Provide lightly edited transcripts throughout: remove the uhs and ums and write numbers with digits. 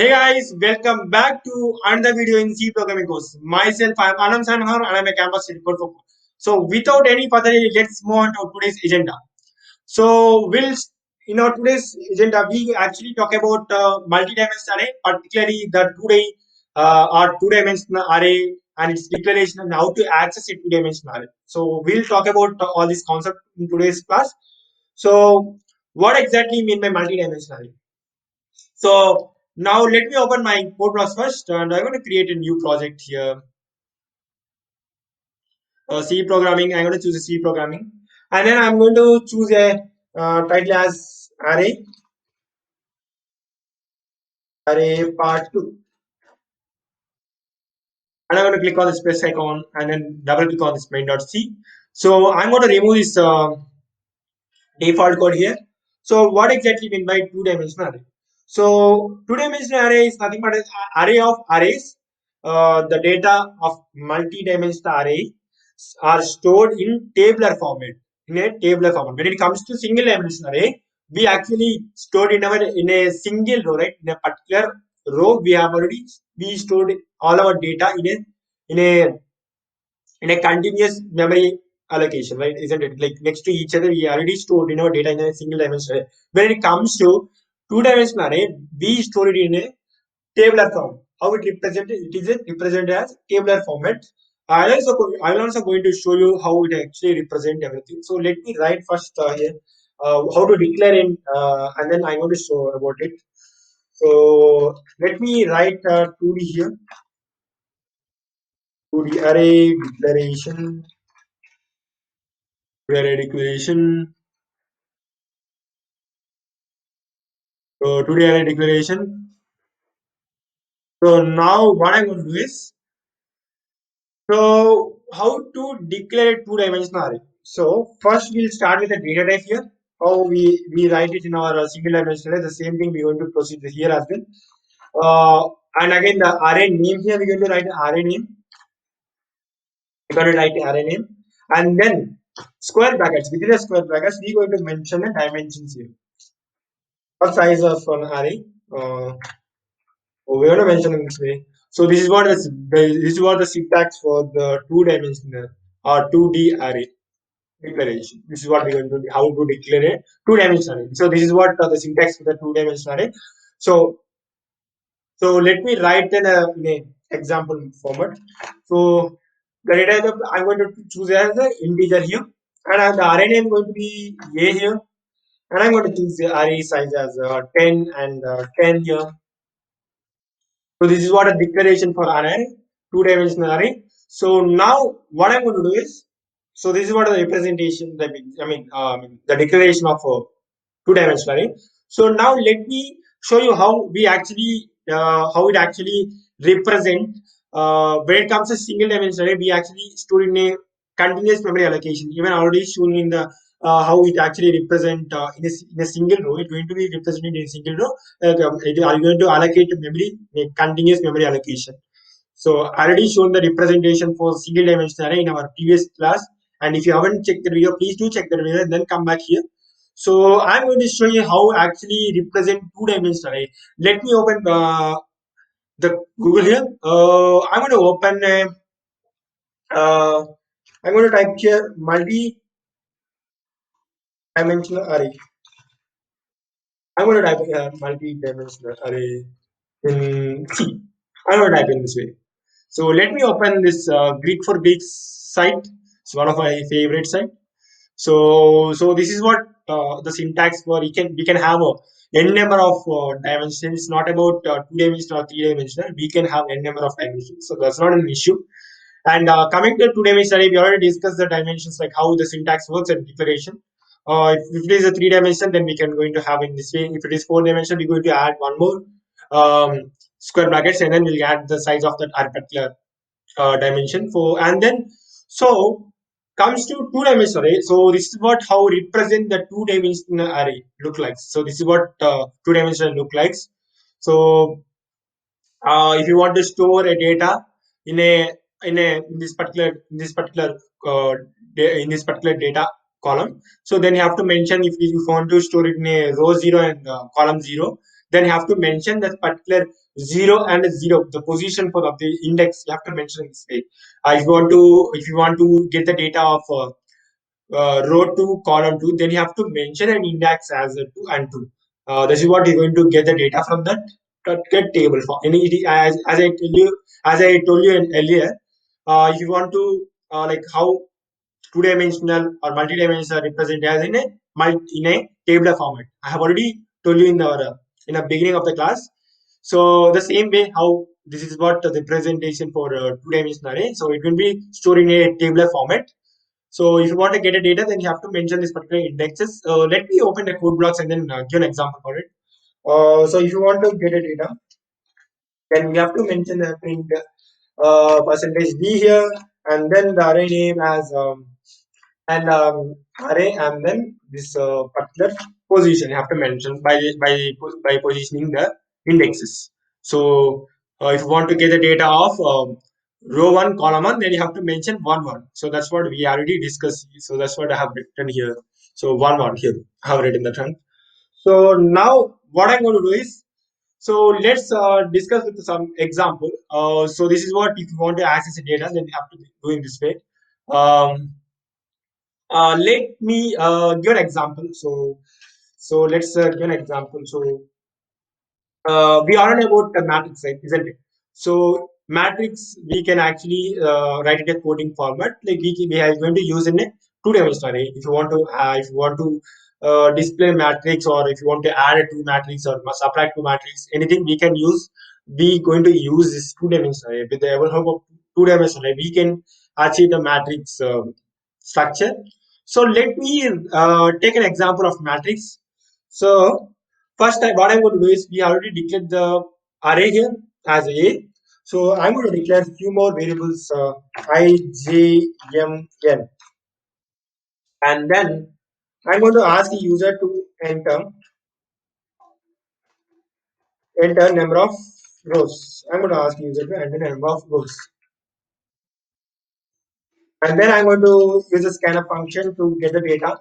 Hey guys, welcome back to another video in C programming course. Myself, I'm Anand Sanhar and I'm a campus report for. So without any further ado, let's move on to today's agenda. So in our today's agenda, we actually talk about multi-dimensional array, particularly the or two-dimensional array and its declaration and how to access a two-dimensional array. So we'll talk about all this concept in today's class. So what exactly mean by multi-dimensional array? So now let me open my code blocks first, and I'm going to create a new project here. C programming. I'm going to choose a C programming, and then I'm going to choose a title as array part two, and I'm going to click on the space icon and then double click on this main.c. So I'm going to remove this default code here. So what exactly mean by two-dimensional array? So two-dimensional array is nothing but an array of arrays. The data of multi-dimensional array are stored in tabular format. In a tabular format. When it comes to single-dimensional array, we actually stored in a single row, right? In a particular row, we stored all our data in a in a continuous memory allocation, right? Isn't it? Like next to each other, we already stored data in a single dimension array. When it comes to two-dimensional array, we store it in a tabular form. How it represented? It is represented as tabular format. I will also going to show you how it actually represent everything. So let me write first here how to declare in, and then I'm going to show about it. So let me write 2D here. 2D array declaration. Array declaration. So today array declaration. So now what I'm going to do is, so how to declare a two-dimensional array. So first we'll start with the data type here. How we write it in our single dimensional array. The same thing we're going to proceed here as well. And again the array name here we're going to write the array name. We're going to write the array name, and then square brackets. Within the square brackets, we're going to mention the dimensions here. What size of an array? We're going to mention in this way. So this is what the syntax for the two-dimensional or 2D array declaration. This is what we're going to do, how to declare a two-dimensional array. So this is what the syntax for the two-dimensional array. So let me write in a example format. So the data type I'm going to choose as an integer here, and the array name going to be a here, and I'm going to choose the array size as 10 and 10 here. So this is what a declaration for array, two-dimensional array. So now what I'm going to do is, so this is what the representation, the declaration of a two-dimensional array. So now let me show you how it actually represent. When it comes to single dimensional array, we actually store in a continuous memory allocation. Even already shown in the how it actually represent in a single row. It's going to be represented in a single row. Are you going to allocate memory, a continuous memory allocation? So I already shown the representation for single dimensional array in our previous class. And if you haven't checked the video, please do check the video and then come back here. So I'm going to show you how actually represent two-dimensional array. Let me open the Google here. I'm going to open uh, I'm going to type here multi-dimensional array. I'm going to type multi-dimensional array in C. I'm going to type in this way. So let me open this Greek for Geeks site. It's one of my favorite site. So this is what the syntax for we can have a n number of dimensions. It's not about two-dimensional or three-dimensional. We can have n number of dimensions. So that's not an issue. And coming to two-dimensional array, we already discussed the dimensions, like how the syntax works and declaration. If it is a three-dimension, then we can going to have in this way. If it is four-dimensional, we're going to add one more square brackets, and then we'll add the size of that particular dimension. And then so comes to two-dimensional array. So this is what how represent the two-dimensional array look like. So this is what two-dimensional look like. So if you want to store a data in a in this particular uh, in this particular data column, so then you have to mention if you want to store it in a row 0 and column 0, then you have to mention that particular 0 and 0, the position for the index. You have to mention in this way. If you want to get the data of row 2, column 2, then you have to mention an index as a 2 and 2. This is what you're going to get the data from that get table for. And as I told you earlier, if you want to like how two-dimensional or multi-dimensional are represented as in a tabular format. I have already told you in the beginning of the class. So the same way how this is what the representation for two-dimensional array. So it will be stored in a tabular format. So if you want to get a data, then you have to mention this particular indexes. Let me open the code blocks and then give an example for it. So if you want to get a data, then we have to mention the print percentage d here, and then the array name as and array, and then this particular position you have to mention by positioning the indexes. So if you want to get the data of row 1 column 1, then you have to mention 1 1. So that's what we already discussed. So that's what I have written here. So 1 1 here I have written that one. So now what I'm going to do is, so let's discuss with some example. So this is what, if you want to access the data, then you have to do in this way. Um, Let me give an example. So let's give an example. So we are on about the matrix, right, isn't it? So matrix we can actually write it a coding format. Like we are going to use in a two-dimensional array. If you want to display matrix, or if you want to add a two matrix or subtract two matrix, anything we can use. We going to use this two-dimensional array. With the help of two-dimensional array, we can achieve the matrix structure. So let me take an example of matrix. So first, what I'm going to do is, we already declared the array here as A. So I'm going to declare few more variables I, J, M, N, and then I'm going to ask the user to enter number of rows. I'm going to ask the user to enter number of rows, and then I'm going to use a scanf function to get the data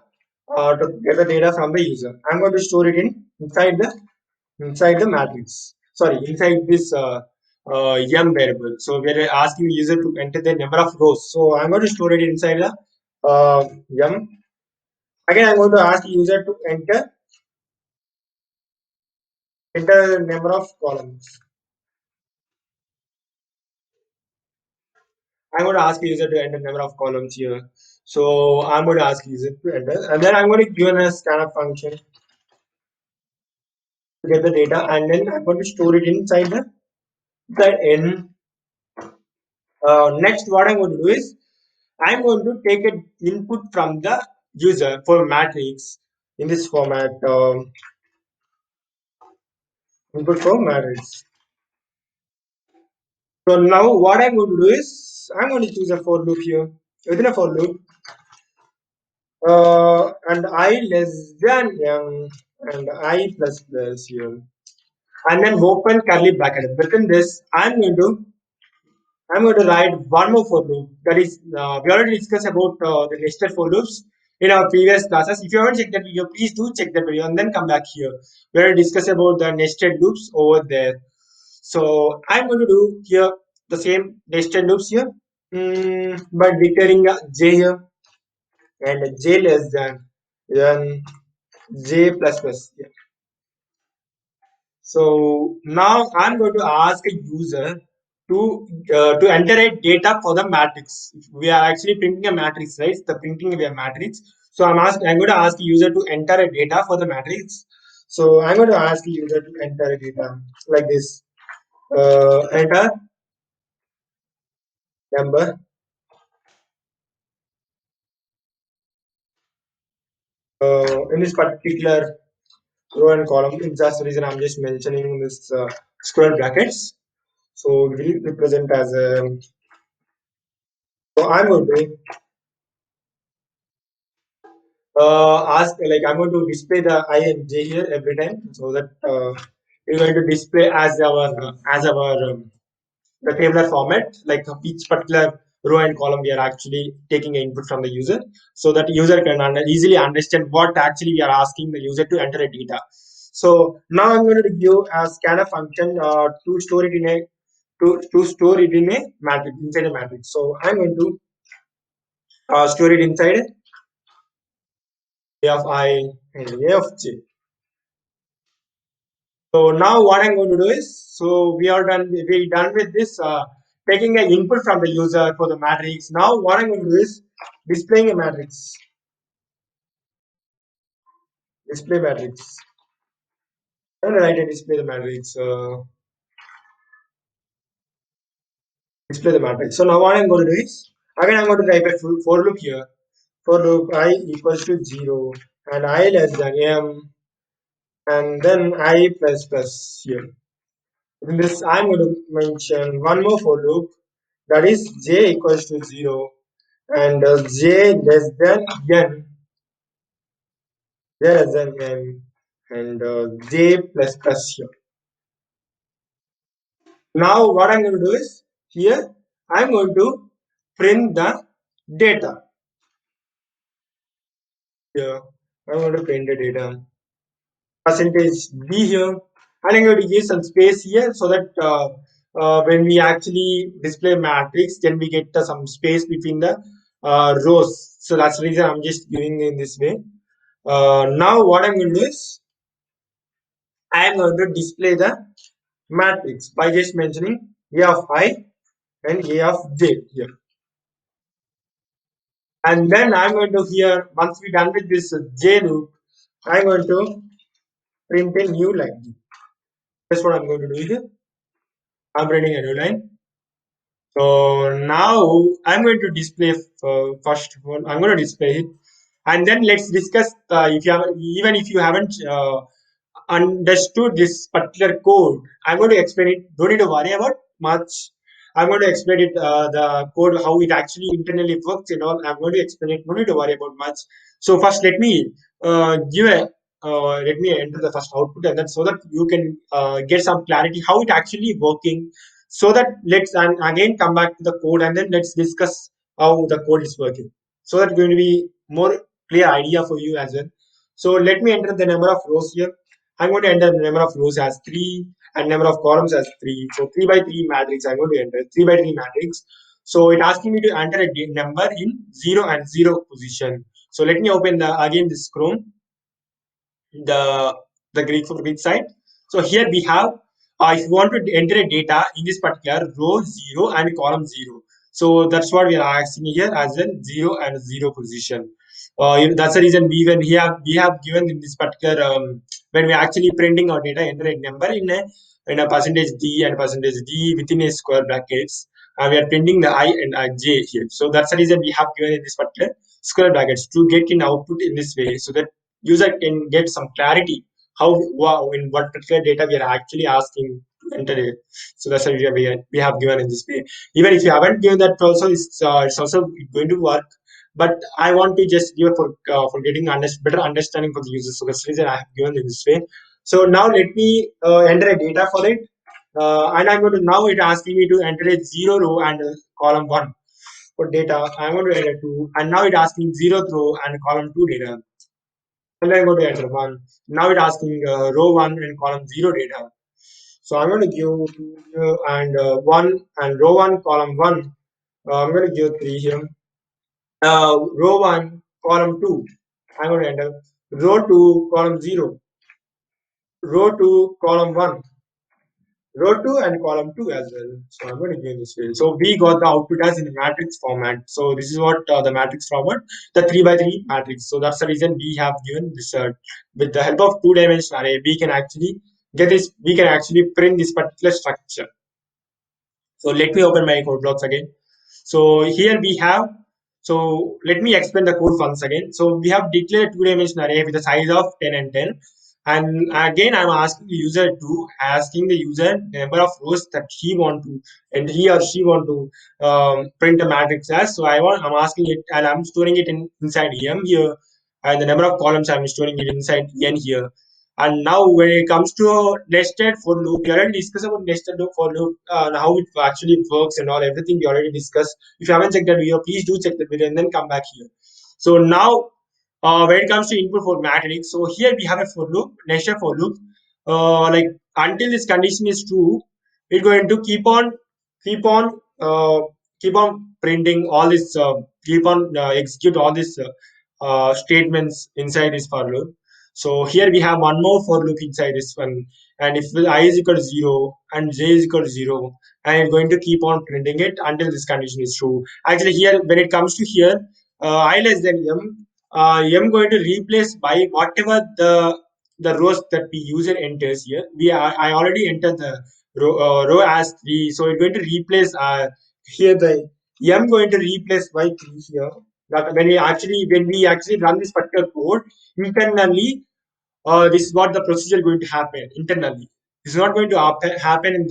from the user. I'm going to store it inside the matrix. Sorry, inside this yum variable. So we are asking the user to enter the number of rows. So I'm going to store it inside the yum. Again, I'm going to ask the user to enter the number of columns. I'm going to ask the user to enter number of columns here. So I'm going to ask the user to enter, and then I'm going to give a scanf function to get the data, and then I'm going to store it inside the n. Next, what I'm going to do is, I'm going to take an input from the user for matrix in this format. Input for matrix. So now what I'm going to do is, I'm going to choose a for loop here. Within a for loop, and I less than m and I plus plus here, and then open curly bracket. Within this, I'm going to write one more for loop. That is, we already discussed about the nested for loops in our previous classes. If you haven't checked that video, please do check that video and then come back here. We already discussed about the nested loops over there. So I'm going to do here the same nested loops here, by declaring a j here, and j less than j plus plus. Yeah. So now I'm going to ask a user to enter a data for the matrix. We are actually printing a matrix, right? The printing of a matrix. So I'm going to ask the user to enter a data for the matrix. So I'm going to ask the user to enter a data like this. Enter number. In this particular row and column, that's the reason I'm just mentioning this square brackets. So it will represent as a. So I'm going to ask, like, I'm going to display the I and J here every time, so that we're going to display as our the tabular format, like each particular row and column we are actually taking an input from the user, so that user can easily understand what actually we are asking the user to enter a data. So now I'm going to give a scanner function to store it in a to store it in a matrix inside a matrix. So I'm going to store it inside A of I and A of J. So now what I'm going to do is, so we're done with this taking an input from the user for the matrix. Now what I'm going to do is displaying a matrix, display matrix. I'm going to write a display the matrix, display the matrix. So now what I'm going to do is, again I'm going to type a for loop here. For loop I equals to 0 and I less than m and then I plus plus here. In this I'm going to mention one more for loop, that is j equals to 0 and j less than n, j less than n and j plus plus here. Now what I'm going to do is, here I'm going to print the data. Here I'm going to print the data. Percentage d here, and I'm going to give some space here so that when we actually display matrix, then we get some space between the rows. So that's the reason I'm just giving in this way. Now what I'm going to do is, I'm going to display the matrix by just mentioning A of I and A of J here. And then I'm going to here, once we're done with this J loop, I'm going to print a new line. That's what I'm going to do here. I'm printing a new line. So now I'm going to display first of all, I'm going to display it, and then let's discuss if you have, even if you haven't understood this particular code, I'm going to explain it. Don't need to worry about much. I'm going to explain it, the code, how it actually internally works and all. I'm going to explain it. Don't need to worry about much. So first, let me give a let me enter the first output, and then so that you can get some clarity how it actually working. So that let's and again come back to the code, and then let's discuss how the code is working. So that going to be more clear idea for you as well. So let me enter the number of rows here. I'm going to enter the number of rows as 3 and number of columns as 3. So 3 by 3 matrix, I'm going to enter 3 by 3 matrix. So it asking me to enter a number in 0 and 0 position. So let me open the again this Chrome, the Greek for Greek side. So here we have, if you want to enter a data in this particular row 0 and column 0. So that's what we are asking here as a 0 and 0 position. That's the reason we have given in this particular when we are actually printing our data, enter a number in a percentage d and percentage d within a square brackets, and we are printing the I and j here. So that's the reason we have given in this particular square brackets to get in output in this way, so that user can get some clarity how wow, in what particular data we are actually asking to enter it. So that's the reason we have given in this way. Even if you haven't given that also, it's also going to work. But I want to just give for getting better understanding for the user. So that's the reason I have given in this way. So now let me enter a data for it. And I'm going to now it asking me to enter a zero row and column one for data. I'm going to enter two, and now it asking zero row and column two data. And I'm going to enter one. Now it asking row one and column zero data. So I'm going to give two here and one and row one column one. I'm going to give three here. Row one column two. I'm going to enter row two column zero. Row two column one. Row 2 and column 2 as well. So I'm going to give this way. So we got the output as in the matrix format. So this is what the matrix format, the 3 by 3 matrix. So that's the reason we have given this. With the help of two-dimensional array, we can actually get this. We can actually print this particular structure. So let me open my code blocks again. So here we have, so let me explain the code once again. So we have declared two-dimensional array with a size of 10 and 10. And again, I'm asking the user to asking the user number of rows that he want to, and he or she want to print a matrix as. So I'm asking it, and I'm storing it inside M here, and the number of columns I'm storing it inside N here. And now when it comes to nested for loop, we already discussed about nested loop for loop, and how it actually works and all, everything we already discussed. If you haven't checked that video, please do check that video and then come back here. So now when it comes to input for matrix, so here we have a for loop, nested for loop. Like until this condition is true, we're going to keep on, uh, keep on printing all this, keep on execute all these statements inside this for loop. So here we have one more for loop inside this one, and if I is equal to 0 and j is equal to 0, and it's going to keep on printing it until this condition is true. Actually, here when it comes to here, I less than m, m going to replace by whatever the rows that the user enters here. I already entered the row as 3, so it's going to replace here the m going to replace by 3 here. That when we actually run this particular code internally, this is what the procedure going to happen internally. It's not going to happen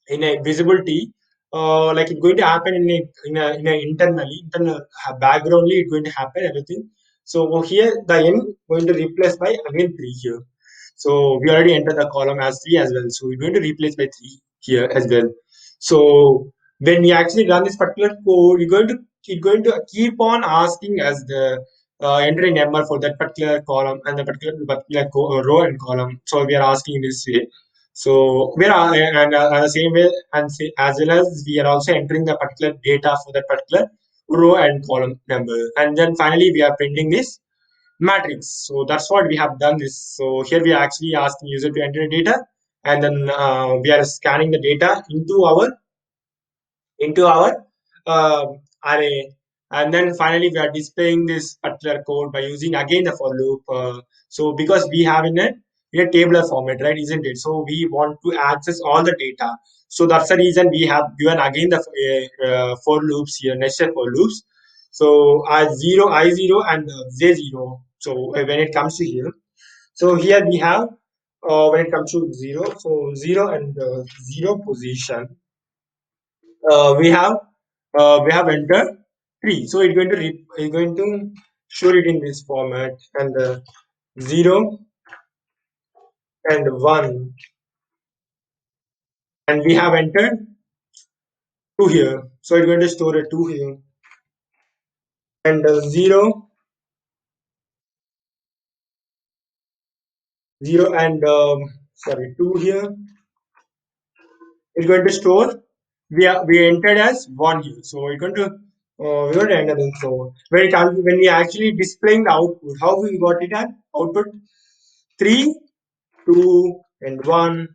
in a visibility, like it's going to happen in a internally internal backgroundly, it's going to happen everything. So here the n going to replace by again 3 here. So we already entered the column as 3 as well, so we're going to replace by 3 here as well. So when we actually run this particular code, you're going to keep on asking as the enter a number for that particular column and the particular row and column. So we are asking this way. So we are and the same way, and as well as we are also entering the particular data for that particular row and column number, and then finally we are printing this matrix. So that's what we have done this. So here we are actually asking user to enter data, and then we are scanning the data into our array, and then finally we are displaying this particular code by using again the for loop. So because we have in a tabular format, right, isn't it? So we want to access all the data, so that's the reason we have given again the for loops here, nested for loops. So as 0 I0 and j0. So when it comes to here, so here we have, when it comes to 0, so 0 and 0 position, we have entered 3. So it's going to show it in this format, and 0 and 1, and we have entered 2 here. So it's going to store a 2 here, and 0, 0 and sorry, 2 here. It's going to store, we entered as 1 here. So we're going to we're going to enter in. So when we actually displaying the output, how we got it at output 3, 2 and 1.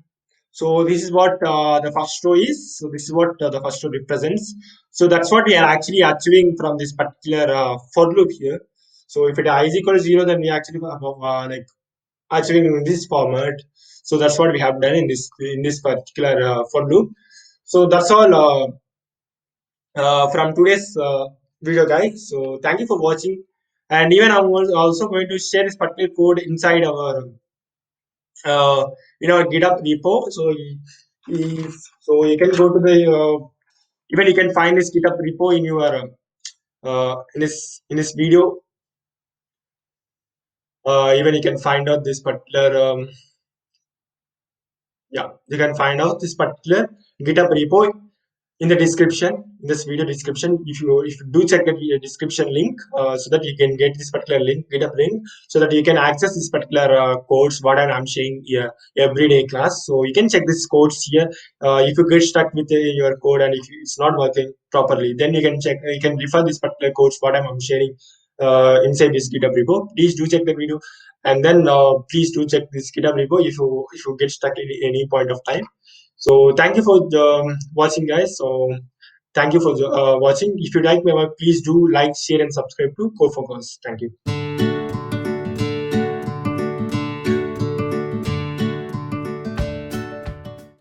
So this is what the first row is. So this is what the first row represents. So that's what we are actually achieving from this particular for loop here. So if it I is equal to 0, then we actually like achieving in this format. So that's what we have done in this particular for loop. So that's all from today's video, guys. So thank you for watching. And even I'm also going to share this particular code inside our uh, GitHub repo. So if so, you can go to the even you can find this GitHub repo in your in this video. Even you can find out this particular yeah, you can find out this particular GitHub repo in the description, in this video description. If you do check the description link, so that you can get this particular link, GitHub link, so that you can access this particular codes what I'm sharing here everyday class. So you can check this codes here. If you get stuck with your code and if it's not working properly, then you can refer this particular codes what I'm sharing inside this GitHub repo. Please do check the video, and then please do check this GitHub repo if you get stuck in any point of time. So thank you for watching, guys. So thank you for watching. If you like my work, please do like, share, and subscribe to Code for Cause. Thank you.